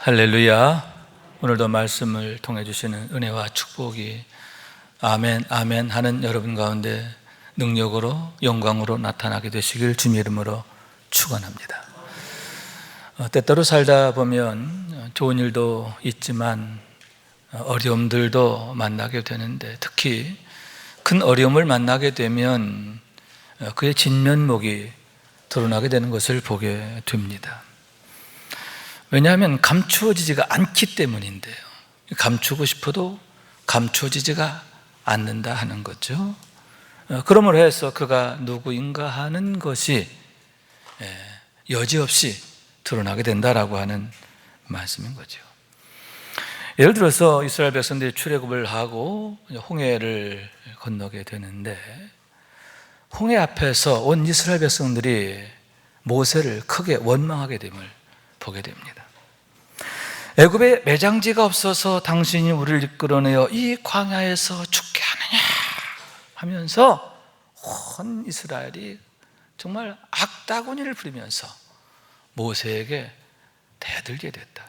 할렐루야. 오늘도 말씀을 통해 주시는 은혜와 축복이 아멘 아멘 하는 여러분 가운데 능력으로 영광으로 나타나게 되시길 주님의 이름으로 축원합니다. 때때로 살다 보면 좋은 일도 있지만 어려움들도 만나게 되는데, 특히 큰 어려움을 만나게 되면 그의 진면목이 드러나게 되는 것을 보게 됩니다. 왜냐하면 감추어지지가 않기 때문인데요. 감추고 싶어도 감추어지지가 않는다 하는 거죠. 그러므로 해서 그가 누구인가 하는 것이 여지없이 드러나게 된다라고 하는 말씀인 거죠. 예를 들어서 이스라엘 백성들이 출애굽을 하고 홍해를 건너게 되는데, 홍해 앞에서 온 이스라엘 백성들이 모세를 크게 원망하게 됨을 보게 됩니다. 애굽에 매장지가 없어서 당신이 우리를 이끌어내어 이 광야에서 죽게 하느냐 하면서 온 이스라엘이 정말 악다구니를 부리면서 모세에게 대들게 됐다,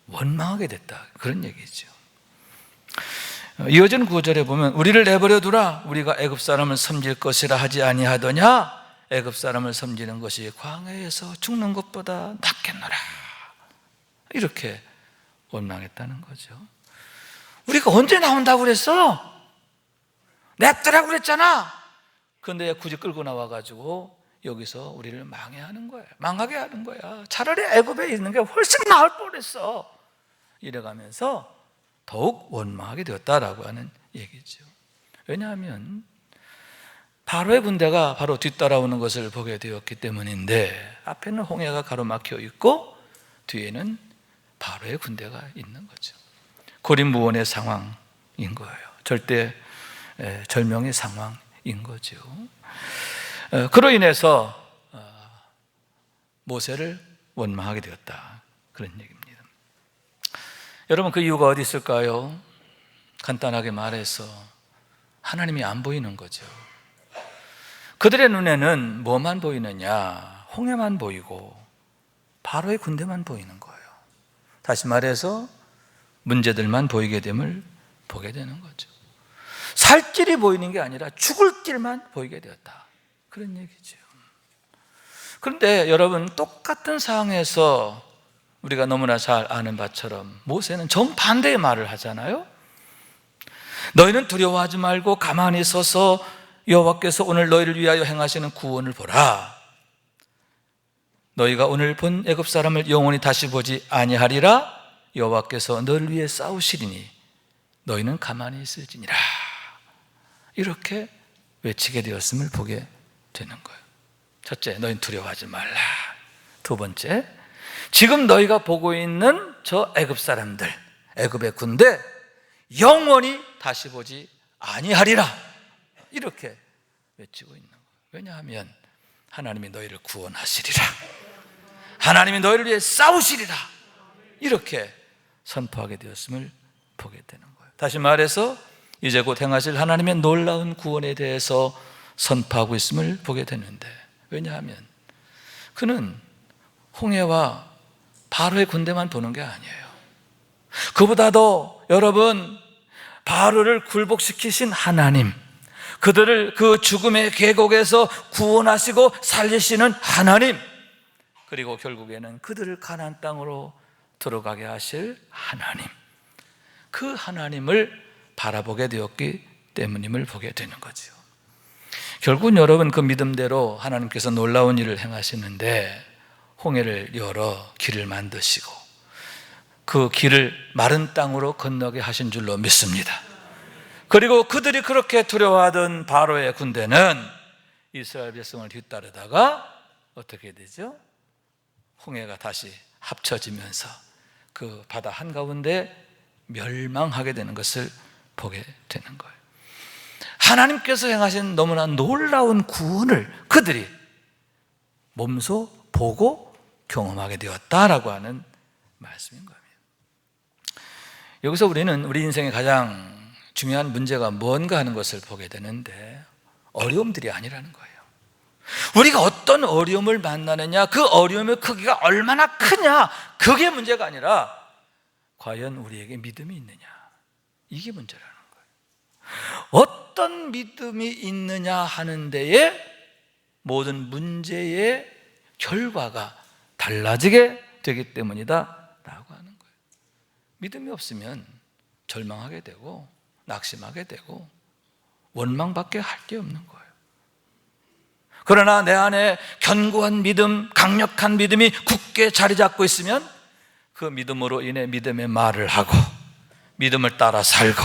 원망하게 됐다, 그런 얘기죠. 이어진 구절에 보면 우리를 내버려 두라, 우리가 애굽 사람을 섬길 것이라 하지 아니하더냐, 애굽 사람을 섬기는 것이 광야에서 죽는 것보다 낫겠노라, 이렇게 원망했다는 거죠. 우리가 언제 나온다고 그랬어? 냅두라고 그랬잖아. 그런데 굳이 끌고 나와가지고 여기서 우리를 망해하는 거야, 망하게 하는 거야. 차라리 애굽에 있는 게 훨씬 나을 뻔했어, 이래가면서 더욱 원망하게 되었다라고 하는 얘기죠. 왜냐하면 바로의 군대가 바로 뒤따라오는 것을 보게 되었기 때문인데, 앞에는 홍해가 가로막혀 있고 뒤에는 바로의 군대가 있는 거죠. 고립무원의 상황인 거예요. 절대 절명의 상황인 거죠. 그로 인해서 모세를 원망하게 되었다, 그런 얘기입니다. 여러분, 그 이유가 어디 있을까요? 간단하게 말해서 하나님이 안 보이는 거죠. 그들의 눈에는 뭐만 보이느냐? 홍해만 보이고 바로의 군대만 보이는 거예요. 다시 말해서 문제들만 보이게 됨을 보게 되는 거죠. 살 길이 보이는 게 아니라 죽을 길만 보이게 되었다, 그런 얘기죠. 그런데 여러분, 똑같은 상황에서 우리가 너무나 잘 아는 바처럼 모세는 정반대의 말을 하잖아요. 너희는 두려워하지 말고 가만히 서서 여호와께서 오늘 너희를 위하여 행하시는 구원을 보라. 너희가 오늘 본 애굽 사람을 영원히 다시 보지 아니하리라. 여호와께서 너를 위해 싸우시리니 너희는 가만히 있을지니라. 이렇게 외치게 되었음을 보게 되는 거예요. 첫째, 너희는 두려워하지 말라. 두 번째, 지금 너희가 보고 있는 저 애굽 사람들, 애굽의 군대 영원히 다시 보지 아니하리라, 이렇게 외치고 있는 거예요. 왜냐하면 하나님이 너희를 구원하시리라, 하나님이 너희를 위해 싸우시리라, 이렇게 선포하게 되었음을 보게 되는 거예요. 다시 말해서 이제 곧 행하실 하나님의 놀라운 구원에 대해서 선포하고 있음을 보게 되는데, 왜냐하면 그는 홍해와 바로의 군대만 보는 게 아니에요. 그보다도 여러분, 바로를 굴복시키신 하나님, 그들을 그 죽음의 계곡에서 구원하시고 살리시는 하나님, 그리고 결국에는 그들을 가나안 땅으로 들어가게 하실 하나님, 그 하나님을 바라보게 되었기 때문임을 보게 되는 거죠. 결국은 여러분, 그 믿음대로 하나님께서 놀라운 일을 행하시는데 홍해를 열어 길을 만드시고 그 길을 마른 땅으로 건너게 하신 줄로 믿습니다. 그리고 그들이 그렇게 두려워하던 바로의 군대는 이스라엘 백성을 뒤따르다가 어떻게 되죠? 홍해가 다시 합쳐지면서 그 바다 한가운데 멸망하게 되는 것을 보게 되는 거예요. 하나님께서 행하신 너무나 놀라운 구원을 그들이 몸소 보고 경험하게 되었다라고 하는 말씀인 거예요. 여기서 우리는 우리 인생의 가장 중요한 문제가 뭔가 하는 것을 보게 되는데, 어려움들이 아니라는 거예요. 우리가 어떤 어려움을 만나느냐, 그 어려움의 크기가 얼마나 크냐, 그게 문제가 아니라 과연 우리에게 믿음이 있느냐, 이게 문제라는 거예요. 어떤 믿음이 있느냐 하는 데에 모든 문제의 결과가 달라지게 되기 때문이다 라고 하는 거예요. 믿음이 없으면 절망하게 되고 낙심하게 되고 원망밖에 할 게 없는 거예요. 그러나 내 안에 견고한 믿음, 강력한 믿음이 굳게 자리 잡고 있으면 그 믿음으로 인해 믿음의 말을 하고 믿음을 따라 살고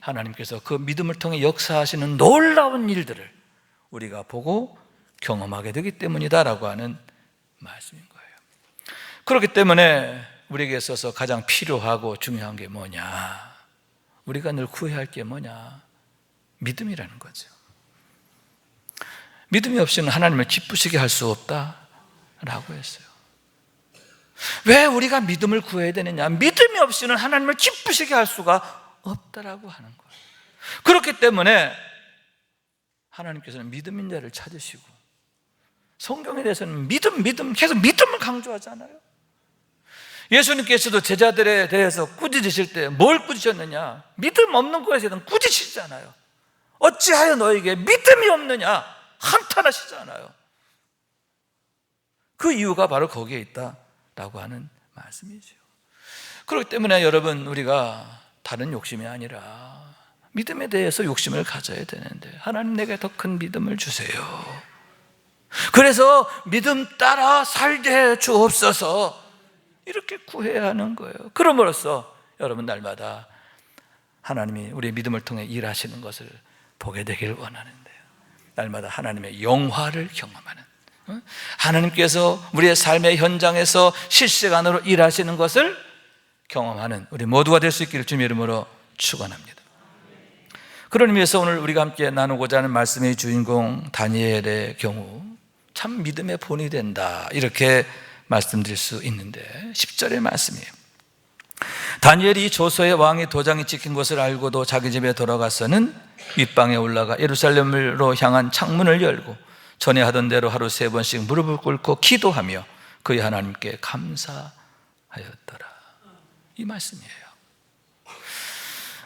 하나님께서 그 믿음을 통해 역사하시는 놀라운 일들을 우리가 보고 경험하게 되기 때문이다라고 하는 말씀인 거예요. 그렇기 때문에 우리에게 있어서 가장 필요하고 중요한 게 뭐냐? 우리가 늘 구해야 할 게 뭐냐? 믿음이라는 거죠. 믿음이 없이는 하나님을 기쁘시게 할 수 없다라고 했어요. 왜 우리가 믿음을 구해야 되느냐? 믿음이 없이는 하나님을 기쁘시게 할 수가 없다라고 하는 거예요. 그렇기 때문에 하나님께서는 믿음인 자를 찾으시고 성경에 대해서는 믿음 계속 믿음을 강조하잖아요. 예수님께서도 제자들에 대해서 꾸짖으실 때 뭘 꾸짖으셨느냐? 믿음 없는 것에 대해서는 꾸짖으시잖아요. 어찌하여 너에게 믿음이 없느냐? 한탄하시잖아요. 그 이유가 바로 거기에 있다라고 하는 말씀이죠. 그렇기 때문에 여러분, 우리가 다른 욕심이 아니라 믿음에 대해서 욕심을 가져야 되는데, 하나님 내게 더 큰 믿음을 주세요. 그래서 믿음 따라 살게 해 주옵소서, 이렇게 구해야 하는 거예요. 그럼으로써 여러분 날마다 하나님이 우리의 믿음을 통해 일하시는 것을 보게 되길 원하는데요. 날마다 하나님의 영화를 경험하는, 하나님께서 우리의 삶의 현장에서 실시간으로 일하시는 것을 경험하는 우리 모두가 될 수 있기를 주님의 이름으로 축원합니다. 그런 의미에서 오늘 우리가 함께 나누고자 하는 말씀의 주인공 다니엘의 경우 참 믿음의 본이 된다, 이렇게 말씀드릴 수 있는데 10절의 말씀이에요. 다니엘이 조서의 왕의 도장이 찍힌 것을 알고도 자기 집에 돌아가서는 윗방에 올라가 예루살렘으로 향한 창문을 열고 전에 하던 대로 하루 3번씩 무릎을 꿇고 기도하며 그의 하나님께 감사하였더라, 이 말씀이에요.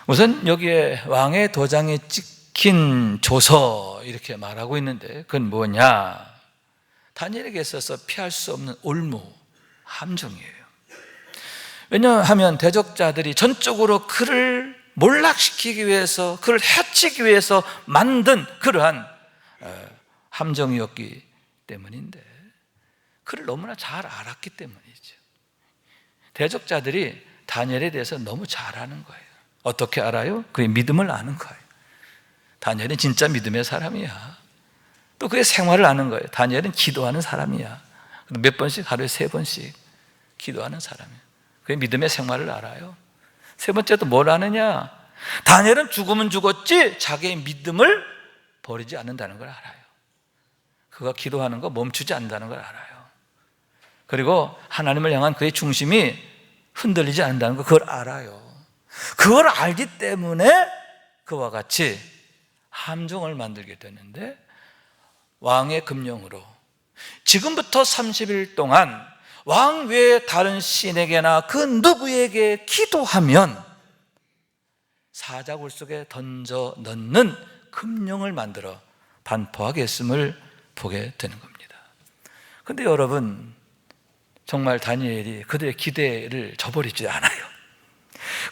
우선 여기에 왕의 도장이 찍힌 조서 이렇게 말하고 있는데 그건 뭐냐? 다니엘에게 있어서 피할 수 없는 올무, 함정이에요. 왜냐하면 대적자들이 전적으로 그를 몰락시키기 위해서, 그를 해치기 위해서 만든 그러한 함정이었기 때문인데, 그를 너무나 잘 알았기 때문이죠. 대적자들이 다니엘에 대해서 너무 잘 아는 거예요. 어떻게 알아요? 그의 믿음을 아는 거예요. 다니엘은 진짜 믿음의 사람이야. 또 그의 생활을 아는 거예요. 다니엘은 기도하는 사람이야. 몇 번씩, 하루에 3번씩 기도하는 사람이에요. 그의 믿음의 생활을 알아요. 세 번째도 뭘 아느냐? 다니엘은 죽으면 죽었지 자기의 믿음을 버리지 않는다는 걸 알아요. 그가 기도하는 거 멈추지 않는다는 걸 알아요. 그리고 하나님을 향한 그의 중심이 흔들리지 않는다는 거, 그걸 알아요. 그걸 알기 때문에 그와 같이 함정을 만들게 되는데, 왕의 금령으로 지금부터 30일 동안 왕 외에 다른 신에게나 그 누구에게 기도하면 사자굴 속에 던져 넣는 금령을 만들어 반포하겠음을 보게 되는 겁니다. 그런데 여러분, 정말 다니엘이 그들의 기대를 저버리지 않아요.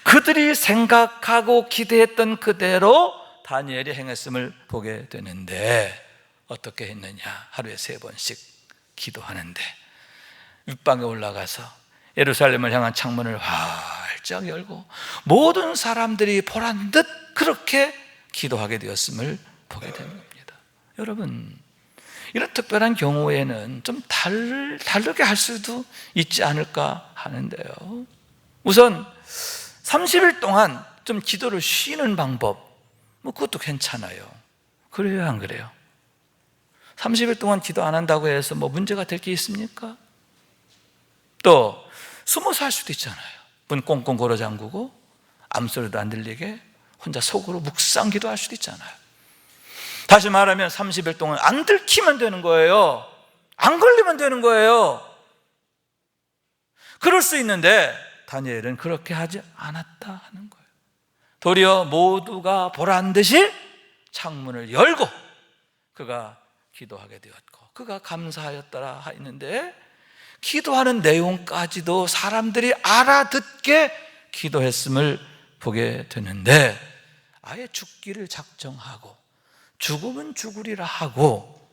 그들이 생각하고 기대했던 그대로 다니엘이 행했음을 보게 되는데, 어떻게 했느냐? 하루에 3번씩 기도하는데 윗방에 올라가서 예루살렘을 향한 창문을 활짝 열고 모든 사람들이 보란 듯 그렇게 기도하게 되었음을 보게 되는 겁니다. 여러분, 이런 특별한 경우에는 좀 다르게 할 수도 있지 않을까 하는데요. 우선 30일 동안 좀 기도를 쉬는 방법, 그것도 괜찮아요. 그래요, 안 그래요? 30일 동안 기도 안 한다고 해서 문제가 될 게 있습니까? 또 숨어서 할 수도 있잖아요. 문 꽁꽁 걸어 잠그고 아무 소리도 안 들리게 혼자 속으로 묵상 기도할 수도 있잖아요. 다시 말하면 30일 동안 안 들키면 되는 거예요. 안 걸리면 되는 거예요. 그럴 수 있는데 다니엘은 그렇게 하지 않았다 하는 거예요. 도리어 모두가 보란듯이 창문을 열고 그가 기도하게 되었고 그가 감사하였더라 했는데, 기도하는 내용까지도 사람들이 알아듣게 기도했음을 보게 되는데, 아예 죽기를 작정하고 죽으면 죽으리라 하고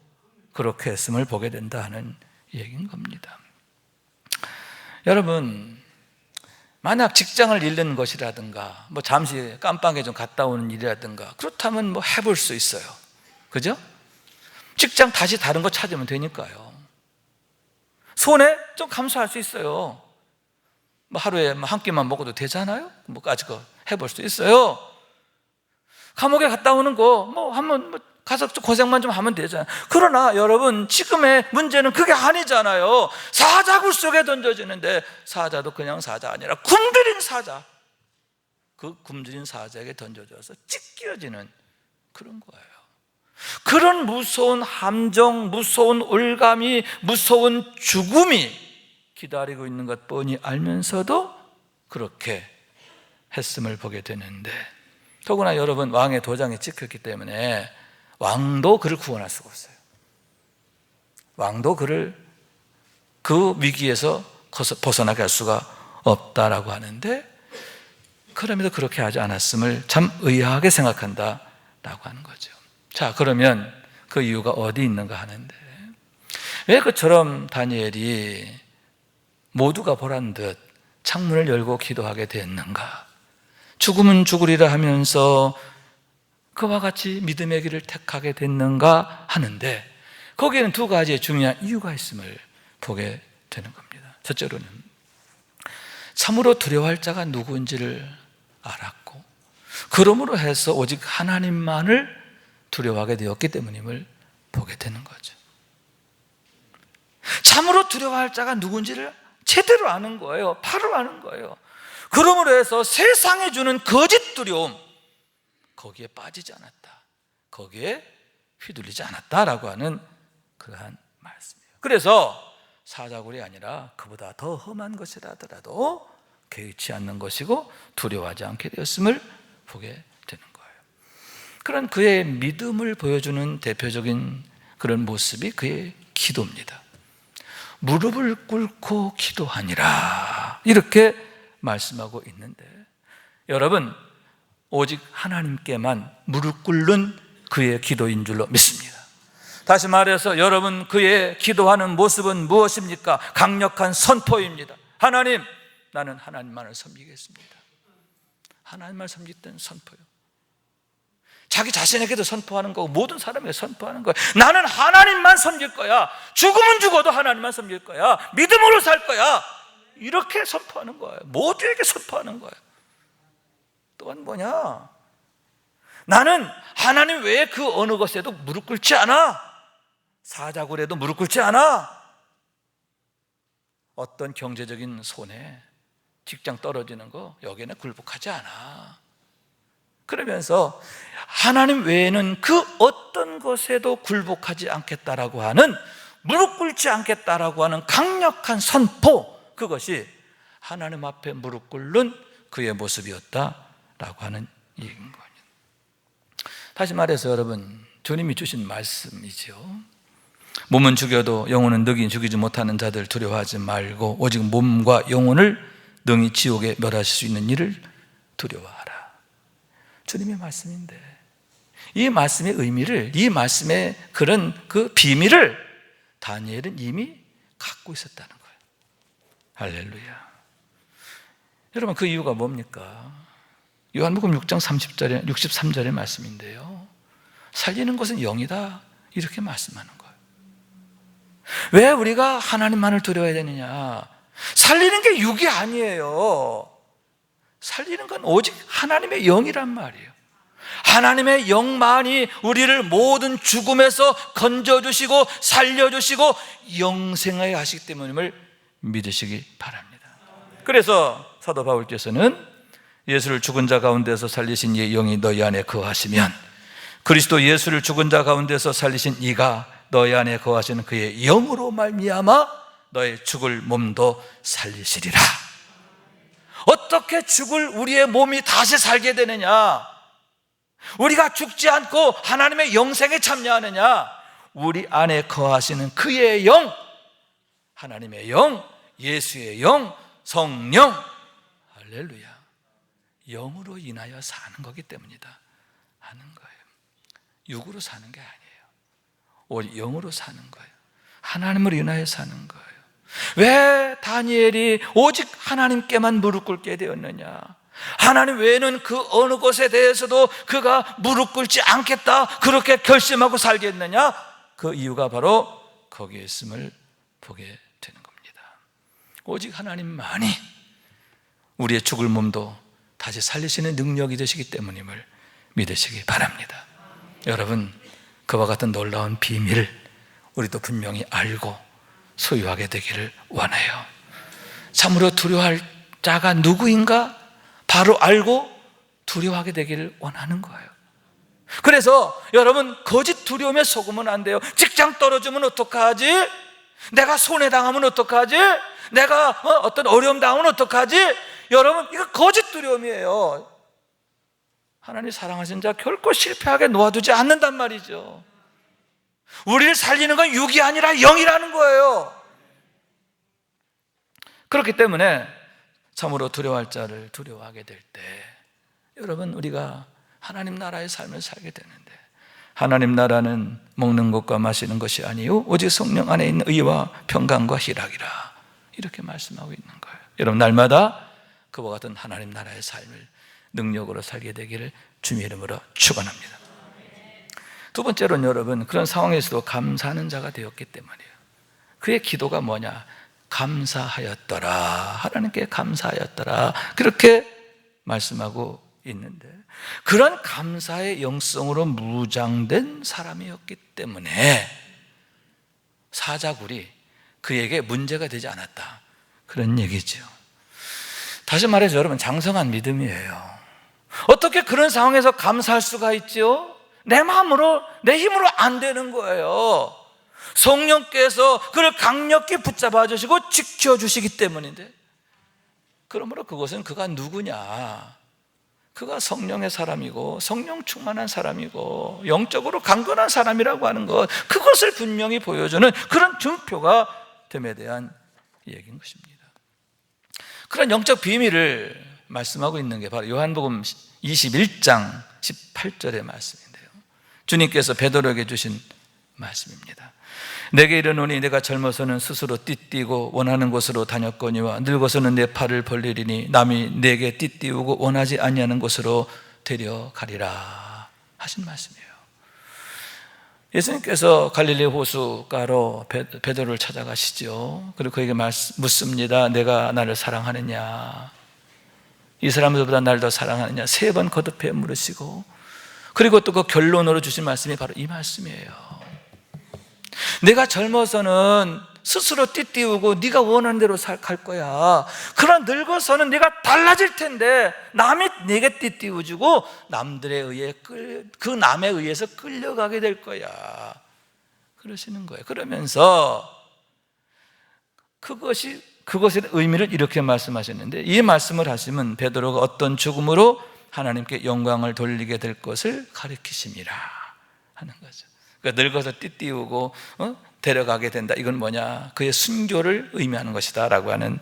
그렇게 했음을 보게 된다 하는 얘기인 겁니다. 여러분, 만약 직장을 잃는 것이라든가 잠시 깜빵에 좀 갔다 오는 일이라든가 그렇다면 해볼 수 있어요. 그죠? 직장 다시 다른 거 찾으면 되니까요. 손해 좀 감수할 수 있어요. 하루에 한 끼만 먹어도 되잖아요. 아직 해볼 수 있어요. 감옥에 갔다 오는 거 한번 가서 고생만 좀 하면 되잖아요. 그러나 여러분, 지금의 문제는 그게 아니잖아요. 사자굴 속에 던져지는데 사자도 그냥 사자 아니라 굶주린 사자, 그 굶주린 사자에게 던져져서 찢겨지는 그런 거예요. 그런 무서운 함정, 무서운 올감이, 무서운 죽음이 기다리고 있는 것 뻔히 알면서도 그렇게 했음을 보게 되는데, 더구나 여러분, 왕의 도장이 찍혔기 때문에 왕도 그를 구원할 수가 없어요. 왕도 그를 그 위기에서 벗어나게 할 수가 없다라고 하는데, 그럼에도 그렇게 하지 않았음을 참 의아하게 생각한다라고 하는 거죠. 자, 그러면 그 이유가 어디 있는가 하는데, 왜 그처럼 다니엘이 모두가 보란 듯 창문을 열고 기도하게 됐는가? 죽으면 죽으리라 하면서 그와 같이 믿음의 길을 택하게 됐는가 하는데, 거기에는 두 가지의 중요한 이유가 있음을 보게 되는 겁니다. 첫째로는 참으로 두려워할 자가 누구인지를 알았고, 그러므로 해서 오직 하나님만을 두려워하게 되었기 때문임을 보게 되는 거죠. 참으로 두려워할 자가 누군지를 제대로 아는 거예요. 바로 아는 거예요. 그러므로 해서 세상에 주는 거짓 두려움, 거기에 빠지지 않았다, 거기에 휘둘리지 않았다라고 하는 그러한 말씀이에요. 그래서 사자굴이 아니라 그보다 더 험한 것이라 하더라도 개의치 않는 것이고 두려워하지 않게 되었음을 보게 되는 거예요. 그런 그의 믿음을 보여주는 대표적인 그런 모습이 그의 기도입니다. 무릎을 꿇고 기도하니라, 이렇게 말씀하고 있는데, 여러분, 오직 하나님께만 무릎 꿇는 그의 기도인 줄로 믿습니다. 다시 말해서 여러분, 그의 기도하는 모습은 무엇입니까? 강력한 선포입니다. 하나님, 나는 하나님만을 섬기겠습니다. 하나님만 섬기던 선포요. 자기 자신에게도 선포하는 거고 모든 사람에게 선포하는 거예요. 나는 하나님만 섬길 거야. 죽으면 죽어도 하나님만 섬길 거야. 믿음으로 살 거야. 이렇게 선포하는 거예요. 모두에게 선포하는 거예요. 또한 뭐냐? 나는 하나님 외에 그 어느 것에도 무릎 꿇지 않아. 사자굴에도 무릎 꿇지 않아. 어떤 경제적인 손해, 직장 떨어지는 거, 여기에는 굴복하지 않아. 그러면서 하나님 외에는 그 어떤 것에도 굴복하지 않겠다라고 하는, 무릎 꿇지 않겠다라고 하는 강력한 선포, 그것이 하나님 앞에 무릎 꿇는 그의 모습이었다라고 하는 얘기인 거예요. 다시 말해서 여러분, 주님이 주신 말씀이죠. 몸은 죽여도 영혼은 능히 죽이지 못하는 자들 두려워하지 말고 오직 몸과 영혼을 능히 지옥에 멸하실 수 있는 일을 두려워하라. 주님의 말씀인데, 이 말씀의 의미를, 이 말씀의 그런 그 비밀을 다니엘은 이미 갖고 있었다는 거예요. 할렐루야. 여러분, 그 이유가 뭡니까? 요한복음 6장 30절에 63절의 말씀인데요, 살리는 것은 영이다, 이렇게 말씀하는 거예요. 왜 우리가 하나님만을 두려워해야 되느냐? 살리는 게 육이 아니에요. 살리는 건 오직 하나님의 영이란 말이에요. 하나님의 영만이 우리를 모든 죽음에서 건져주시고 살려주시고 영생하게 하시기 때문임을 믿으시기 바랍니다. 그래서 사도 바울께서는 예수를 죽은 자 가운데서 살리신 이의 영이 너희 안에 거하시면 그리스도 예수를 죽은 자 가운데서 살리신 이가 너희 안에 거하시는 그의 영으로 말미암아 너의 죽을 몸도 살리시리라. 어떻게 죽을 우리의 몸이 다시 살게 되느냐? 우리가 죽지 않고 하나님의 영생에 참여하느냐? 우리 안에 거하시는 그의 영, 하나님의 영, 예수의 영, 성령, 할렐루야, 영으로 인하여 사는 거기 때문이다 하는 거예요. 육으로 사는 게 아니에요. 오직 영으로 사는 거예요. 하나님을 인하여 사는 거예요. 왜 다니엘이 오직 하나님께만 무릎 꿇게 되었느냐? 하나님 외에는 그 어느 것에 대해서도 그가 무릎 꿇지 않겠다 그렇게 결심하고 살겠느냐? 그 이유가 바로 거기에 있음을 보게 되는 겁니다. 오직 하나님만이 우리의 죽을 몸도 다시 살리시는 능력이 되시기 때문임을 믿으시기 바랍니다. 여러분, 그와 같은 놀라운 비밀을 우리도 분명히 알고 소유하게 되기를 원해요. 참으로 두려워할 자가 누구인가 바로 알고 두려워하게 되기를 원하는 거예요. 그래서 여러분, 거짓 두려움에 속으면 안 돼요. 직장 떨어지면 어떡하지? 내가 손해당하면 어떡하지? 내가 어떤 어려움 당하면 어떡하지? 여러분, 이거 거짓 두려움이에요. 하나님 사랑하신 자 결코 실패하게 놓아두지 않는단 말이죠. 우리를 살리는 건 육이 아니라 영이라는 거예요. 그렇기 때문에 참으로 두려워할 자를 두려워하게 될 때, 여러분, 우리가 하나님 나라의 삶을 살게 되는데, 하나님 나라는 먹는 것과 마시는 것이 아니요 오직 성령 안에 있는 의와 평강과 희락이라, 이렇게 말씀하고 있는 거예요. 여러분, 날마다 그와 같은 하나님 나라의 삶을 능력으로 살게 되기를 주님의 이름으로 축원합니다. 두 번째로는 여러분, 그런 상황에서도 감사하는 자가 되었기 때문이에요. 그의 기도가 뭐냐? 감사하였더라, 하나님께 감사하였더라, 그렇게 말씀하고 있는데, 그런 감사의 영성으로 무장된 사람이었기 때문에 사자굴이 그에게 문제가 되지 않았다, 그런 얘기죠. 다시 말해서 여러분, 장성한 믿음이에요. 어떻게 그런 상황에서 감사할 수가 있죠? 내 마음으로, 내 힘으로 안 되는 거예요. 성령께서 그를 강력히 붙잡아 주시고 지켜주시기 때문인데, 그러므로 그것은 그가 누구냐? 그가 성령의 사람이고 성령 충만한 사람이고 영적으로 강건한 사람이라고 하는 것, 그것을 분명히 보여주는 그런 증표가 됨에 대한 얘기인 것입니다. 그런 영적 비밀을 말씀하고 있는 게 바로 요한복음 21장 18절의 말씀인데요, 주님께서 베드로에게 주신 말씀입니다. 내게 이르노니 내가 젊어서는 스스로 띠띠고 원하는 곳으로 다녔거니와 늙어서는 내 팔을 벌리리니 남이 내게 띠띠우고 원하지 아니하는 곳으로 데려가리라 하신 말씀이에요. 예수님께서 갈릴리 호숫가로 베드로를 찾아가시죠. 그리고 그에게 묻습니다. 내가 나를 사랑하느냐? 이 사람들보다 나를 더 사랑하느냐? 3번 거듭해 물으시고, 그리고 또 그 결론으로 주신 말씀이 바로 이 말씀이에요. 내가 젊어서는 스스로 띠띠우고 네가 원하는 대로 갈 거야. 그러나 늙어서는 네가 달라질 텐데 남이 네게 띠띠우주고 남들에 의해 그 남에 의해서 끌려가게 될 거야, 그러시는 거예요. 그러면서 그것의 의미를 이렇게 말씀하셨는데, 이 말씀을 하시면 베드로가 어떤 죽음으로 하나님께 영광을 돌리게 될 것을 가리키심이라 하는 거죠. 그러니까 늙어서 띠띠우고 데려가게 된다, 이건 뭐냐? 그의 순교를 의미하는 것이다 라고 하는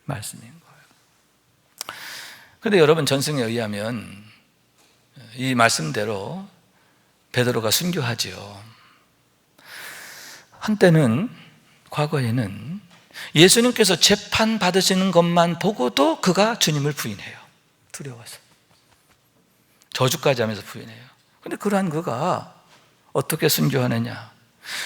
말씀인 거예요. 그런데 여러분, 전승에 의하면 이 말씀대로 베드로가 순교하죠. 한때는, 과거에는 예수님께서 재판 받으시는 것만 보고도 그가 주님을 부인해요. 두려워서 저주까지 하면서 부인해요. 그런데 그러한 그가 어떻게 순교하느냐?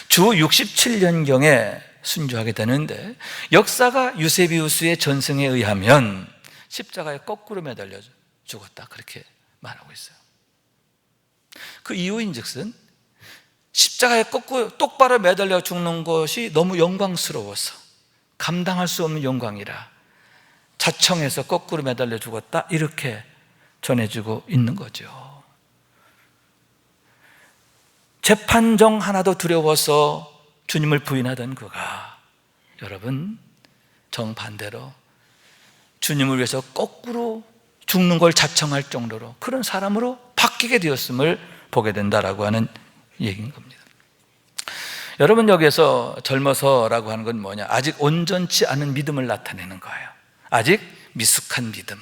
주 67년경에 순교하게 되는데, 역사가 유세비우스의 전승에 의하면 십자가에 거꾸로 매달려 죽었다, 그렇게 말하고 있어요. 그 이유인즉슨 십자가에 거꾸로 똑바로 매달려 죽는 것이 너무 영광스러워서 감당할 수 없는 영광이라 자청해서 거꾸로 매달려 죽었다, 이렇게 전해지고 있는 거죠. 재판정 하나도 두려워서 주님을 부인하던 그가 여러분 정반대로 주님을 위해서 거꾸로 죽는 걸 자청할 정도로 그런 사람으로 바뀌게 되었음을 보게 된다라고 하는 얘기인 겁니다. 여러분 여기에서 젊어서라고 하는 건 뭐냐? 아직 온전치 않은 믿음을 나타내는 거예요. 아직 미숙한 믿음.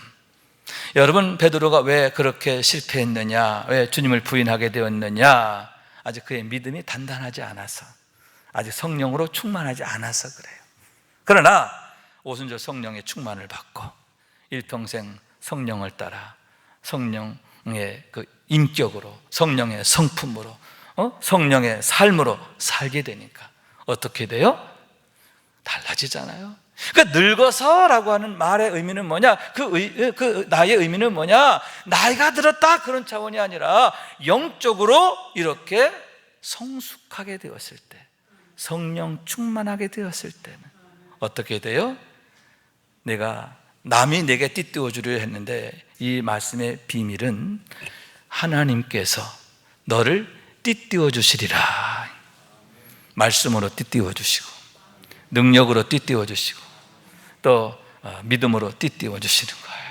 여러분 베드로가 왜 그렇게 실패했느냐? 왜 주님을 부인하게 되었느냐? 아직 그의 믿음이 단단하지 않아서, 아직 성령으로 충만하지 않아서 그래요. 그러나 오순절 성령의 충만을 받고 일평생 성령을 따라 성령의 그 인격으로, 성령의 성품으로, 성령의 삶으로 살게 되니까 어떻게 돼요? 달라지잖아요. 그러니까 늙어서라고 하는 말의 의미는 뭐냐? 그 나이의 의미는 뭐냐? 나이가 들었다 그런 차원이 아니라 영적으로 이렇게 성숙하게 되었을 때, 성령 충만하게 되었을 때는 어떻게 돼요? 남이 내게 띠띠워 주려 했는데 이 말씀의 비밀은 하나님께서 너를 띠띠워 주시리라. 말씀으로 띠띠워 주시고, 능력으로 띠띠워 주시고, 또 믿음으로 띠띠워 주시는 거예요.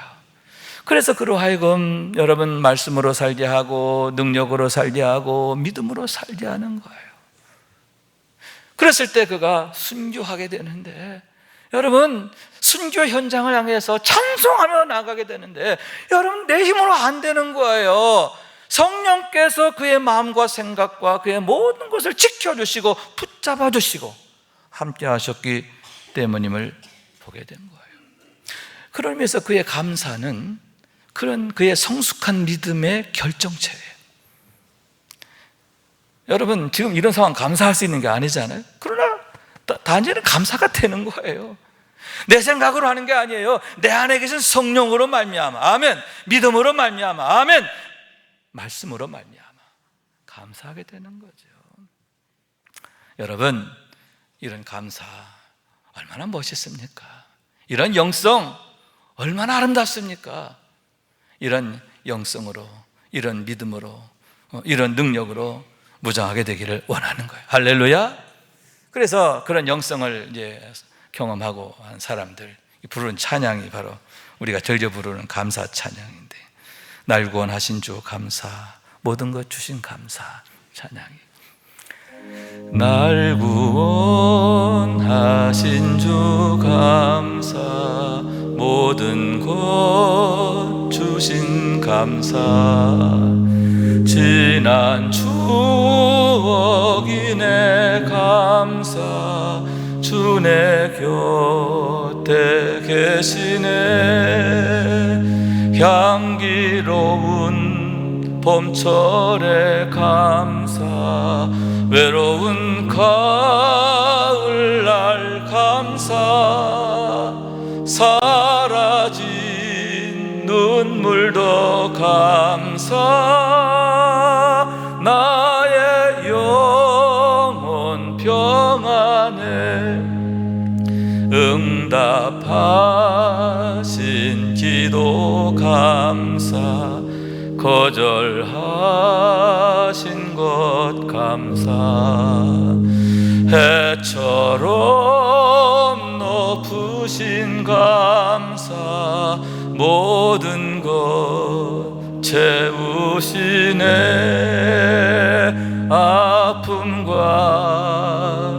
그래서 그로 하여금 여러분 말씀으로 살게 하고, 능력으로 살게 하고, 믿음으로 살게 하는 거예요. 그랬을 때 그가 순교하게 되는데, 여러분 순교 현장을 향해서 찬송하며 나가게 되는데, 여러분 내 힘으로 안 되는 거예요. 성령께서 그의 마음과 생각과 그의 모든 것을 지켜주시고 붙잡아 주시고 함께 하셨기 때문임을 보게 된 거예요. 그런 의미에서 그의 감사는 그런 그의 성숙한 믿음의 결정체예요. 여러분 지금 이런 상황 감사할 수 있는 게 아니잖아요. 그러나 단지는 감사가 되는 거예요. 내 생각으로 하는 게 아니에요. 내 안에 계신 성령으로 말미암아, 아멘. 믿음으로 말미암아, 아멘. 말씀으로 말미암아 감사하게 되는 거죠. 여러분 이런 감사 얼마나 멋있습니까? 이런 영성 얼마나 아름답습니까? 이런 영성으로, 이런 믿음으로, 이런 능력으로 무장하게 되기를 원하는 거예요. 할렐루야. 그래서 그런 영성을 이제 경험하고 한 사람들 부르는 찬양이 바로 우리가 즐겨 부르는 감사 찬양인데, 날 구원하신 주 감사, 모든 것 주신 감사 찬양이. 날 구원하신 주 감사, 모든 것 주신 감사, 지난 추억이 내 감사, 주 내 곁에 계시네. 향기로운 봄철의 감사, 외로운 가을날 감사, 사라진 눈물도 감사, 나의 영혼 평안에 응답하신 기도 감사, 거절하신 것 감사, 해처럼 높으신 감사, 모든 것 채우시네. 아픔과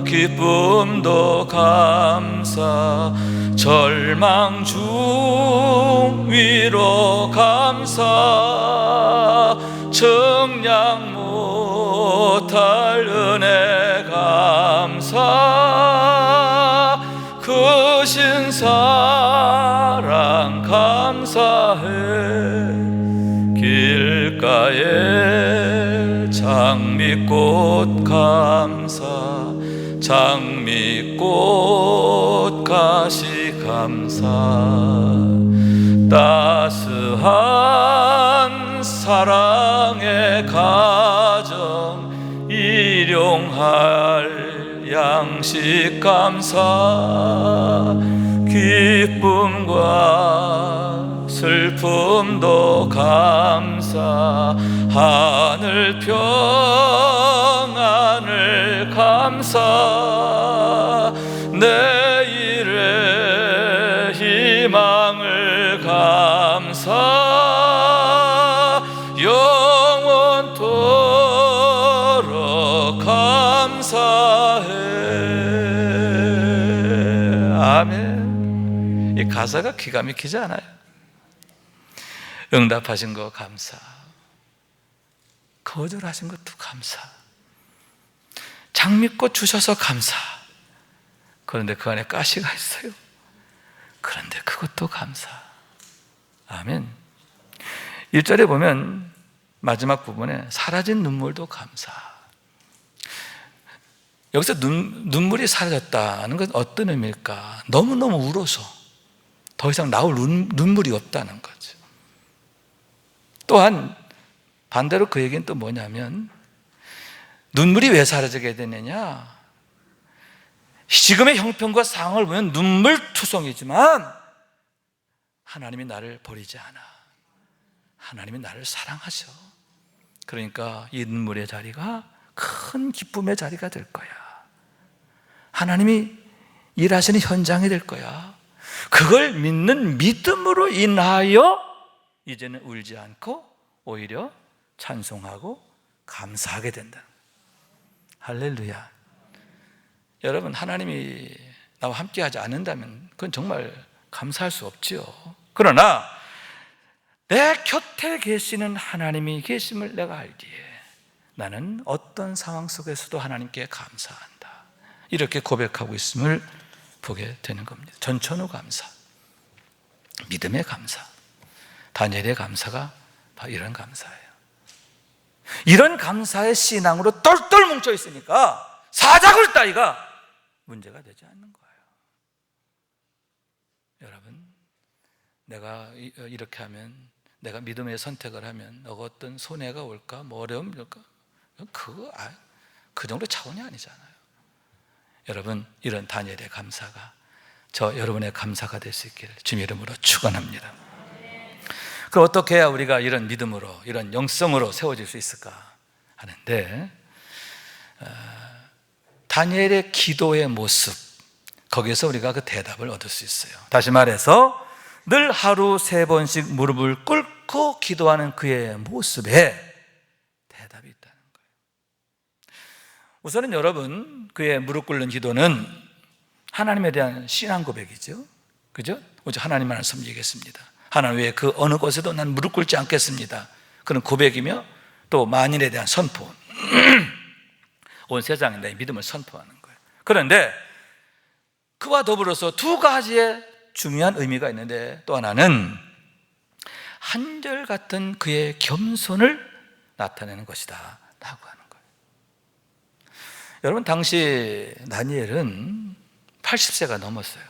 기쁨도 감사, 절망 중 위로 감사, 청량 못할 은혜 감사, 크신 사랑 감사해. 길가에 장미꽃 감사, 장미꽃 가시 감사, 따스한 사랑의 가정 일용할 양식 감사, 기쁨과 슬픔도 감사, 하늘 평안 감사, 내일의 희망을 감사, 영원토록 감사해. 아멘. 이 가사가 기가 막히지 않아요? 응답하신 거 감사, 거절하신 것도 감사, 장미꽃 주셔서 감사. 그런데 그 안에 가시가 있어요. 그런데 그것도 감사. 아멘. 1절에 보면 마지막 부분에 사라진 눈물도 감사. 여기서 눈물이 사라졌다는 건 어떤 의미일까? 너무너무 울어서 더 이상 나올 눈물이 없다는 거죠. 또한 반대로 그 얘기는 또 뭐냐면, 눈물이 왜 사라지게 되느냐? 지금의 형편과 상황을 보면 눈물투성이지만 하나님이 나를 버리지 않아. 하나님이 나를 사랑하셔. 그러니까 이 눈물의 자리가 큰 기쁨의 자리가 될 거야. 하나님이 일하시는 현장이 될 거야. 그걸 믿는 믿음으로 인하여 이제는 울지 않고 오히려 찬송하고 감사하게 된다. 할렐루야. 여러분, 하나님이 나와 함께 하지 않는다면 그건 정말 감사할 수 없지요. 그러나 내 곁에 계시는 하나님이 계심을 내가 알기에 나는 어떤 상황 속에서도 하나님께 감사한다, 이렇게 고백하고 있음을 보게 되는 겁니다. 전천후 감사, 믿음의 감사, 다니엘의 감사가 바로 이런 감사예요. 이런 감사의 신앙으로 똘똘 뭉쳐 있으니까 사자굴 따위가 문제가 되지 않는 거예요. 여러분, 내가 이렇게 하면, 내가 믿음의 선택을 하면 어떤 손해가 올까, 뭐 어려움이 올까, 그 정도 차원이 아니잖아요. 여러분, 이런 다니엘의 감사가 저 여러분의 감사가 될 수 있기를 주님의 이름으로 축원합니다. 그럼 어떻게 해야 우리가 이런 믿음으로, 이런 영성으로 세워질 수 있을까 하는데, 다니엘의 기도의 모습, 거기에서 우리가 그 대답을 얻을 수 있어요. 다시 말해서 늘 하루 3번씩 무릎을 꿇고 기도하는 그의 모습에 대답이 있다는 거예요. 우선은 여러분, 그의 무릎 꿇는 기도는 하나님에 대한 신앙 고백이죠. 그죠? 오직 하나님만을 섬기겠습니다. 하나님 외에 그 어느 곳에도 난 무릎 꿇지 않겠습니다. 그런 고백이며, 또 만인에 대한 선포, 온 세상에 내 믿음을 선포하는 거예요. 그런데 그와 더불어서 두 가지의 중요한 의미가 있는데, 또 하나는 한결같은 그의 겸손을 나타내는 것이다 라고 하는 거예요. 여러분, 당시 다니엘은 80세가 넘었어요.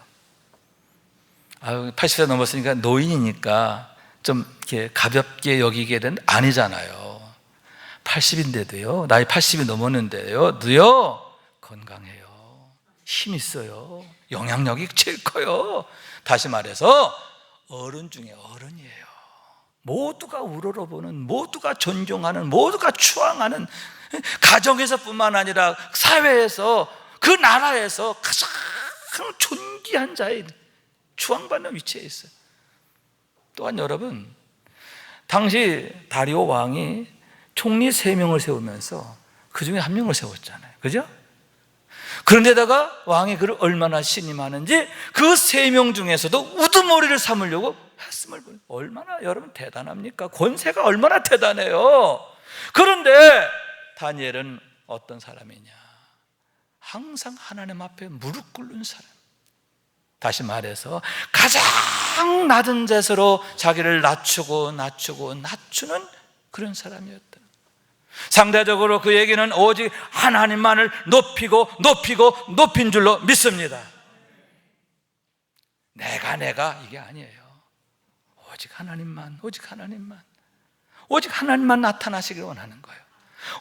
80세 넘었으니까 노인이니까 좀 이렇게 가볍게 여기게 된 아니잖아요. 80인데도요, 나이 80이 넘었는데요, 건강해요, 힘 있어요, 영향력이 제일 커요. 다시 말해서 어른 중에 어른이에요. 모두가 우러러보는, 모두가 존경하는, 모두가 추앙하는, 가정에서뿐만 아니라 사회에서, 그 나라에서 가장 존귀한 자의 추앙받는 위치에 있어요. 또한 여러분, 당시 다리오 왕이 총리 3명을 세우면서 그 중에 1명을 세웠잖아요. 그죠? 그런데다가 왕이 그를 얼마나 신임하는지 그 3명 중에서도 우두머리를 삼으려고 했음을 보니 얼마나 여러분 대단합니까? 권세가 얼마나 대단해요. 그런데 다니엘은 어떤 사람이냐? 항상 하나님 앞에 무릎 꿇는 사람. 다시 말해서 가장 낮은 자세로 자기를 낮추는 그런 사람이었다. 상대적으로 그 얘기는 오직 하나님만을 높인 줄로 믿습니다. 내가 이게 아니에요. 오직 하나님만 나타나시길 원하는 거예요.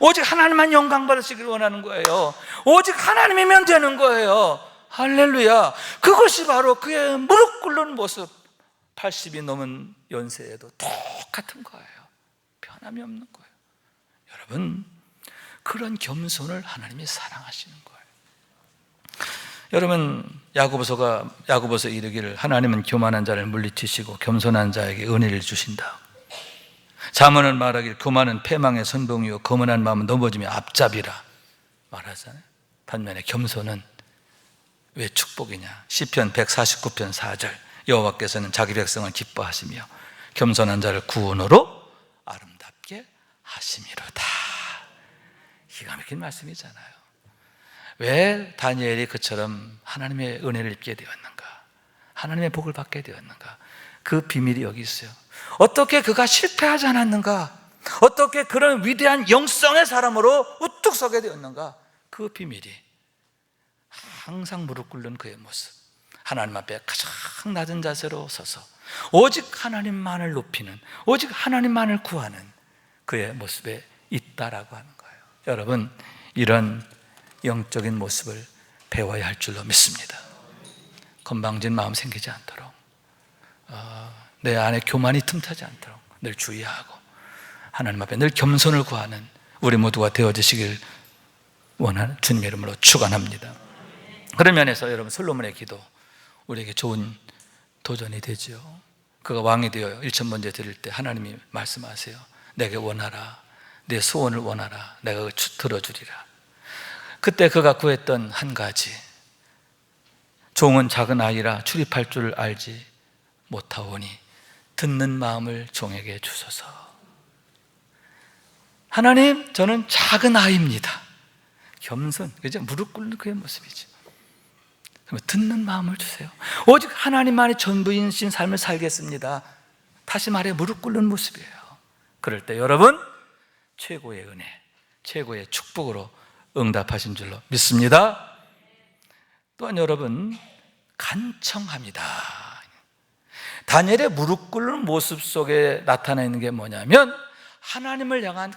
오직 하나님만 영광 받으시길 원하는 거예요. 오직 하나님이면 되는 거예요. 할렐루야. 그것이 바로 그의 무릎 꿇는 모습. 80이 넘은 연세에도 똑같은 거예요. 변함이 없는 거예요. 여러분, 그런 겸손을 하나님이 사랑하시는 거예요. 여러분, 야고보서 이르기를 하나님은 교만한 자를 물리치시고 겸손한 자에게 은혜를 주신다. 잠언은 말하길 교만은 패망의 선봉이요 거만한 마음은 넘어짐의 앞잡이라 말하잖아요. 반면에 겸손은 왜 축복이냐? 시편 149편 4절, 여호와께서는 자기 백성을 기뻐하시며 겸손한 자를 구원으로 아름답게 하심이로다. 기가 막힌 말씀이잖아요. 왜 다니엘이 그처럼 하나님의 은혜를 입게 되었는가? 하나님의 복을 받게 되었는가? 그 비밀이 여기 있어요. 어떻게 그가 실패하지 않았는가? 어떻게 그런 위대한 영성의 사람으로 우뚝 서게 되었는가? 그 비밀이 항상 무릎 꿇는 그의 모습, 하나님 앞에 가장 낮은 자세로 서서 오직 하나님만을 높이는, 오직 하나님만을 구하는 그의 모습에 있다라고 하는 거예요. 여러분, 이런 영적인 모습을 배워야 할 줄로 믿습니다. 건방진 마음 생기지 않도록, 내 안에 교만이 틈타지 않도록 늘 주의하고 하나님 앞에 늘 겸손을 구하는 우리 모두가 되어지시길 원하는 주님의 이름으로 축원합니다. 그런 면에서 여러분, 솔로몬의 기도 우리에게 좋은 도전이 되죠. 그가 왕이 되어 1,000번째 드릴 때 하나님이 말씀하세요. 내게 원하라, 내 소원을 원하라, 내가 들어주리라. 그때 그가 구했던 한 가지, 종은 작은 아이라 출입할 줄 알지 못하오니 듣는 마음을 종에게 주소서. 하나님, 저는 작은 아이입니다. 겸손, 그죠? 무릎 꿇는 그의 모습이죠. 듣는 마음을 주세요. 오직 하나님만이 전부이신 삶을 살겠습니다. 다시 말해 무릎 꿇는 모습이에요. 그럴 때 여러분, 최고의 은혜, 최고의 축복으로 응답하신 줄로 믿습니다. 또한 여러분, 간청합니다. 다니엘의 무릎 꿇는 모습 속에 나타나 있는 게 뭐냐면 하나님을 향한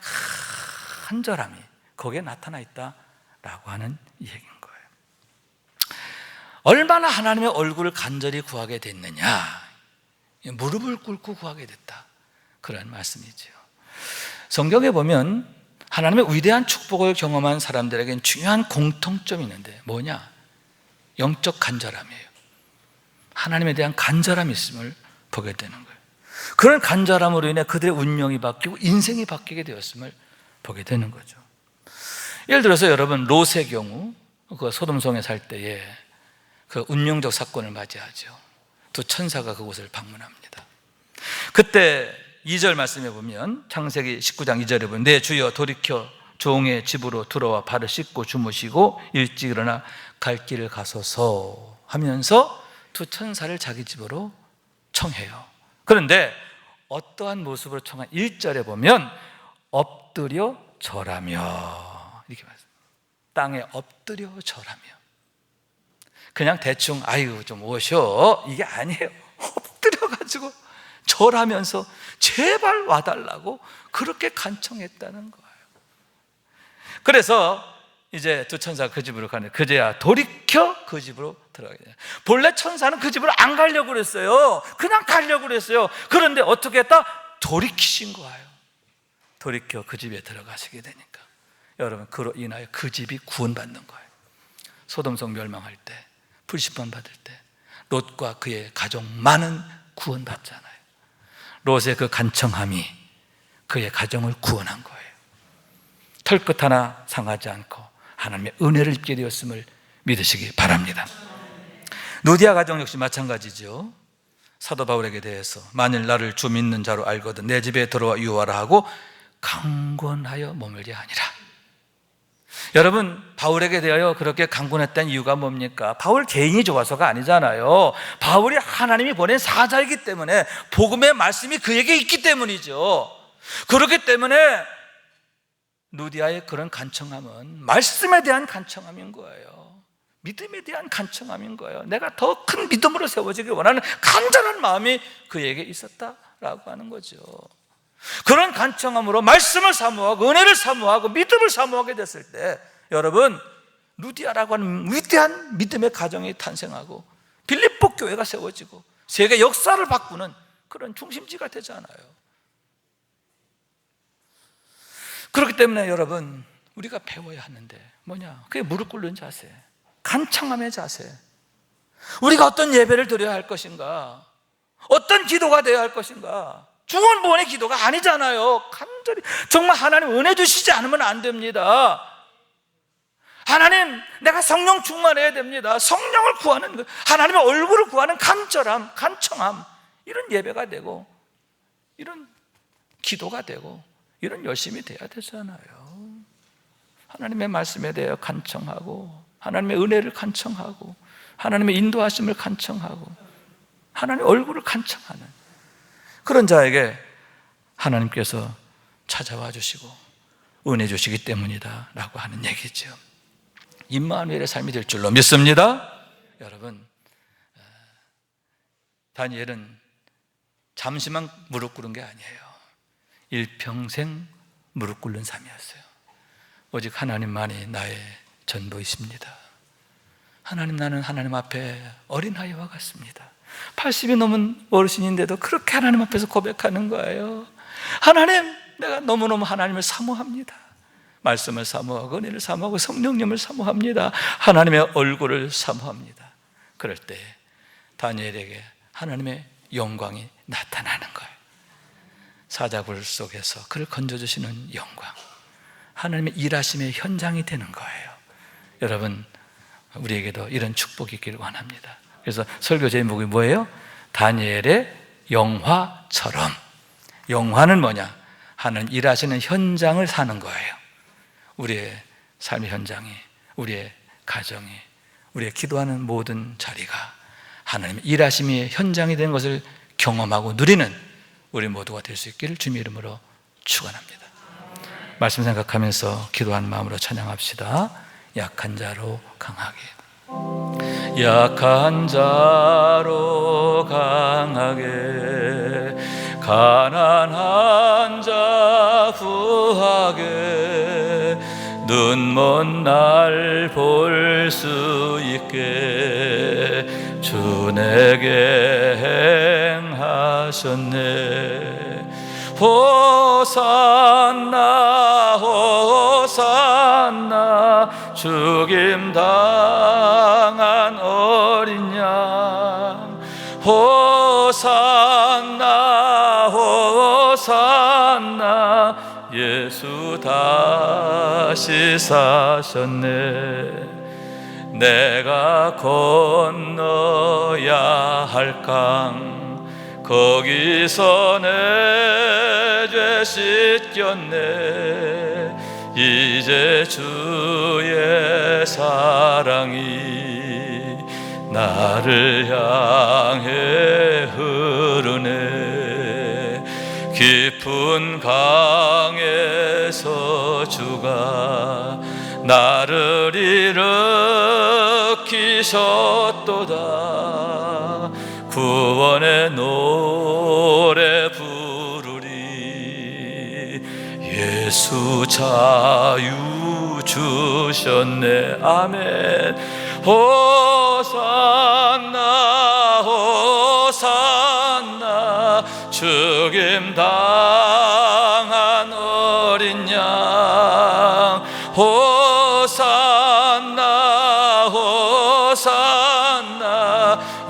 간절함이 거기에 나타나 있다라고 하는 얘기인 거예요. 얼마나 하나님의 얼굴을 간절히 구하게 됐느냐, 무릎을 꿇고 구하게 됐다, 그런 말씀이죠. 성경에 보면 하나님의 위대한 축복을 경험한 사람들에게는 중요한 공통점이 있는데 뭐냐? 영적 간절함이에요. 하나님에 대한 간절함이 있음을 보게 되는 거예요. 그런 간절함으로 인해 그들의 운명이 바뀌고 인생이 바뀌게 되었음을 보게 되는 거죠. 예를 들어서 여러분, 롯의 경우, 그 소돔성에 살 때에 그 운명적 사건을 맞이하죠. 두 천사가 그곳을 방문합니다. 그때 2절 말씀해 보면, 창세기 19장 2절에 보면, 내 주여 돌이켜 종의 집으로 들어와 발을 씻고 주무시고 일찍 일어나 갈 길을 가소서 하면서 두 천사를 자기 집으로 청해요. 그런데 어떠한 모습으로 청한 1절에 보면 엎드려 절하며, 이렇게 말합니다. 땅에 엎드려 절하며. 그냥 대충 아유 좀 오셔, 이게 아니에요. 엎드려가지고 절하면서 제발 와달라고 그렇게 간청했다는 거예요. 그래서 이제 두 천사가 그 집으로 가는데 그제야 돌이켜 그 집으로 들어가게 돼요. 본래 천사는 그 집으로 안 가려고 그랬어요. 그냥 가려고 그랬어요. 그런데 어떻게 했다? 돌이키신 거예요. 돌이켜 그 집에 들어가시게 되니까 여러분, 그로 인하여 그 집이 구원받는 거예요. 소돔성 멸망할 때, 불심판 받을 때 롯과 그의 가족만은 구원받잖아요. 롯의 그 간청함이 그의 가정을 구원한 거예요. 털끝 하나 상하지 않고 하나님의 은혜를 입게 되었음을 믿으시기 바랍니다. 누디아 가정 역시 마찬가지죠. 사도 바울에게 대해서 만일 나를 주 믿는 자로 알거든 내 집에 들어와 유하라 하고 강권하여 머물게 하니라. 여러분, 바울에게 대하여 그렇게 강권했던 이유가 뭡니까? 바울 개인이 좋아서가 아니잖아요. 바울이 하나님이 보낸 사자이기 때문에, 복음의 말씀이 그에게 있기 때문이죠. 그렇기 때문에 누디아의 그런 간청함은 말씀에 대한 간청함인 거예요. 믿음에 대한 간청함인 거예요. 내가 더 큰 믿음으로 세워지길 원하는 간절한 마음이 그에게 있었다라고 하는 거죠. 그런 간청함으로 말씀을 사모하고 은혜를 사모하고 믿음을 사모하게 됐을 때 여러분, 누디아라고 하는 위대한 믿음의 가정이 탄생하고 빌립보 교회가 세워지고 세계 역사를 바꾸는 그런 중심지가 되잖아요. 그렇기 때문에 여러분, 우리가 배워야 하는데 뭐냐? 그게 무릎 꿇는 자세. 간청함의 자세. 우리가 어떤 예배를 드려야 할 것인가, 어떤 기도가 되어야 할 것인가. 중언부언의 기도가 아니잖아요. 간절히 정말 하나님 은혜 주시지 않으면 안 됩니다. 하나님, 내가 성령 충만해야 됩니다. 성령을 구하는 것, 하나님의 얼굴을 구하는 간절함, 간청함, 이런 예배가 되고 이런 기도가 되고 이런 열심이 돼야 되잖아요. 하나님의 말씀에 대해 간청하고, 하나님의 은혜를 간청하고, 하나님의 인도하심을 간청하고, 하나님의 얼굴을 간청하는 그런 자에게 하나님께서 찾아와 주시고 은혜 주시기 때문이다 라고 하는 얘기죠. 임마누엘의 삶이 될 줄로 믿습니다. 여러분, 다니엘은 잠시만 무릎 꿇은 게 아니에요. 일평생 무릎 꿇는 삶이었어요. 오직 하나님만이 나의 전부이십니다. 하나님, 나는 하나님 앞에 어린아이와 같습니다. 80이 넘은 어르신인데도 그렇게 하나님 앞에서 고백하는 거예요. 하나님, 내가 너무너무 하나님을 사모합니다. 말씀을 사모하고 은혜를 사모하고 성령님을 사모합니다. 하나님의 얼굴을 사모합니다. 그럴 때 다니엘에게 하나님의 영광이 나타나는 거예요. 사자굴 속에서 그를 건져주시는 영광, 하나님의 일하심의 현장이 되는 거예요. 여러분, 우리에게도 이런 축복이 있기를 원합니다. 그래서 설교 제목이 뭐예요? 다니엘의 영화처럼. 영화는 뭐냐? 하나님 일하시는 현장을 사는 거예요. 우리의 삶의 현장이, 우리의 가정이, 우리의 기도하는 모든 자리가 하나님의 일하심의 현장이 되는 것을 경험하고 누리는 우리 모두가 될 수 있기를 주님의 이름으로 축원합니다. 말씀 생각하면서 기도하는 마음으로 찬양합시다. 약한 자로 강하게. 약한 자로 강하게, 가난한 자 부하게, 눈먼 날 볼 수 있게 주 내게 행하셨네. 호산나 호산나, 죽임 당한 어린 양. 호산나 호산나, 예수 다시 사셨네. 내가 건너야 할 강, 거기서 내 죄 씻겼네. 이제 주의 사랑이 나를 향해 흐르네. 깊은 강에서 주가 나를 일으키셨도다. 구원의 노래 부르리. 예수 자유 주셨네. 아멘. 호산나 호산나, 죽임 당한 어린 양. 호산나 호산나,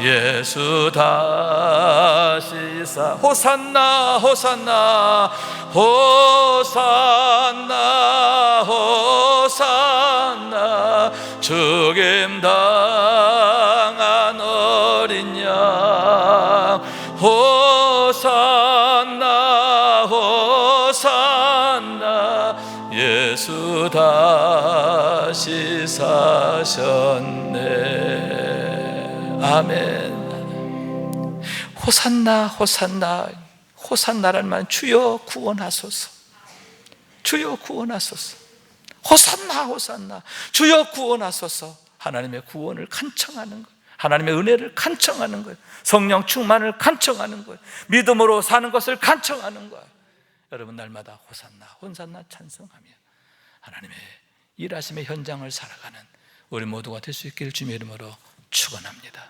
예수 다시 사. 호산나 호산나 호산나 호산나, 죽임 당한 어린 양. 호산나 호산나, 예수 다시 사셨네. 아멘. 호산나 호산나, 호산나라는 말, 주여 구원하소서, 주여 구원하소서. 호산나 호산나, 주여 구원하소서. 하나님의 구원을 간청하는 거예요. 하나님의 은혜를 간청하는 거예요. 성령 충만을 간청하는 거예요. 믿음으로 사는 것을 간청하는 거예요. 여러분, 날마다 호산나 호산나 찬송하며 하나님의 일하심의 현장을 살아가는 우리 모두가 될 수 있기를 주님의 이름으로 축원합니다.